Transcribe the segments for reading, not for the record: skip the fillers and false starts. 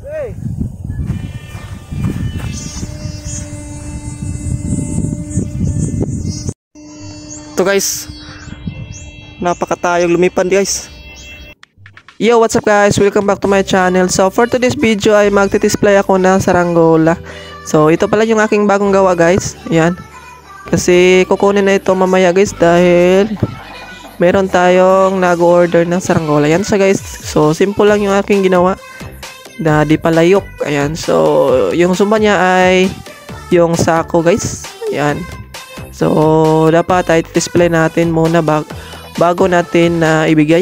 Ito guys, napakatayong lumipad guys. Yo, what's up guys? Welcome back to my channel. So for today's video ay magti-display ako ng saranggola. So ito pala yung aking bagong gawa guys. Ayan. Kasi kukunin na ito mamaya guys dahil meron tayong nag-order ng saranggola. Yan siya guys. So simple lang yung aking ginawa na di palayok. Ayan. So yung sumba niya ay yung sako guys. Ayan. So dapat ay display natin muna bago natin ibigay.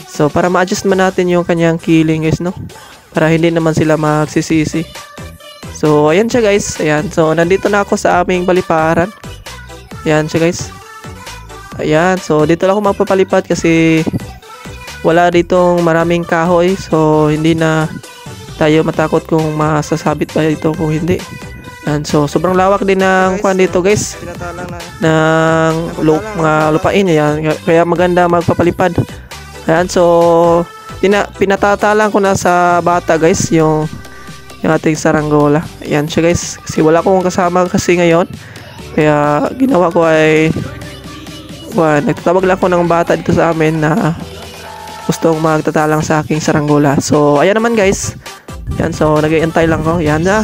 So para ma-adjust man natin yung kanyang killing guys, no? Para hindi naman sila magsisisi. So ayan siya guys. Ayan. So nandito na ako sa aming paliparan. Ayan siya guys. Ayan. So dito lang ako magpapalipad kasi wala ditong maraming kahoy. So hindi na tayo matakot kung masasabit ba ito kung hindi. Ayan, so sobrang lawak din ng kwan dito guys, ng mga lupain. Ayan, kaya maganda magpapalipad. Ayan, so pinatatalang ko na sa bata guys yung ating saranggola. Ayan siya guys, kasi wala akong kasama kasi ngayon, kaya ginawa ko ay nagtatawag lang ako ng bata dito sa amin na gustong magtatalang sa aking saranggola. So ayan naman guys. Ayan, so nag-iintay lang ko. Ayan na.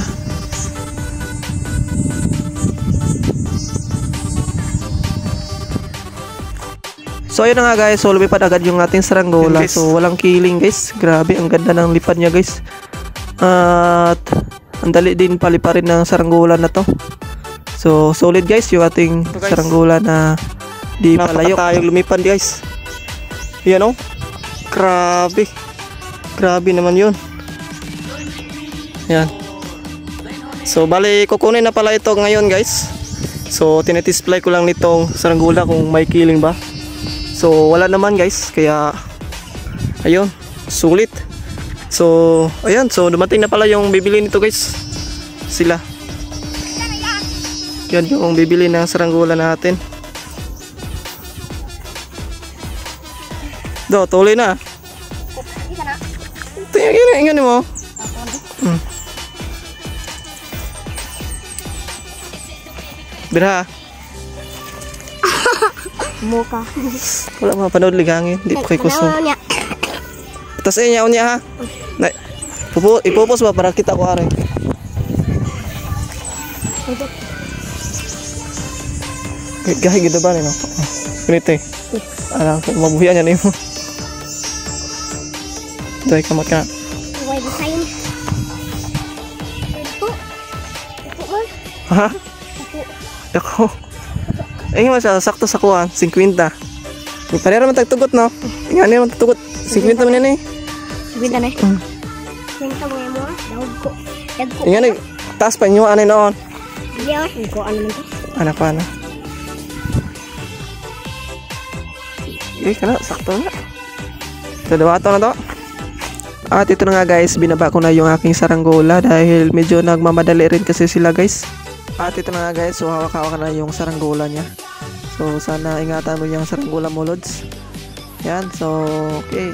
So ayun na nga guys, so lumipad agad yung ating saranggola. So walang killing guys. Grabe, ang ganda ng lipad niya guys. At ang dali din paliparin ng saranggola na to. So solid guys yung ating saranggola na di palayok. Napakatayong lumipad guys. Yan o. Grabe. Grabe naman yun. Yan. So bali kukunin na pala ito ngayon guys. So tinidisplay ko lang nitong saranggola kung may killing ba. So wala naman guys, kaya ayun, sulit. So ayan, so dumating na pala yung bibili nito guys. Sila. Yan yung bibili ng saranggola natin. Do, tuloy na. Tingnan mo. Bira. Muka. Wala mga panood ligangin, di pa kay kusog. Tapos niya unya ha. Ipupos ba para kita ko are. Gahi gitu ba no? Ganito eh. Alam ko mabuhian yan mo. Dai kamat ka. Why design? Ha? Ako. Ay nga sakto sa kuha, 50. Parera man tagtugot no. Nga ni man tagtugot, 50 man yan eh. 50 na eh. 50 mo mo, dawag ko. Nga ni taas pa nyo ano noon. Hindi ako, ano man to? Anak pa na. Kana sakto na. Ito dawato na to. At ito na nga guys, binaba ko na yung aking saranggola dahil medyo nagmamadali rin kasi sila guys. At ito na nga guys, so hawak-hawak na yung saranggola niya. So sana ingatan mo yung saranggola mo lods. Yan, so okay.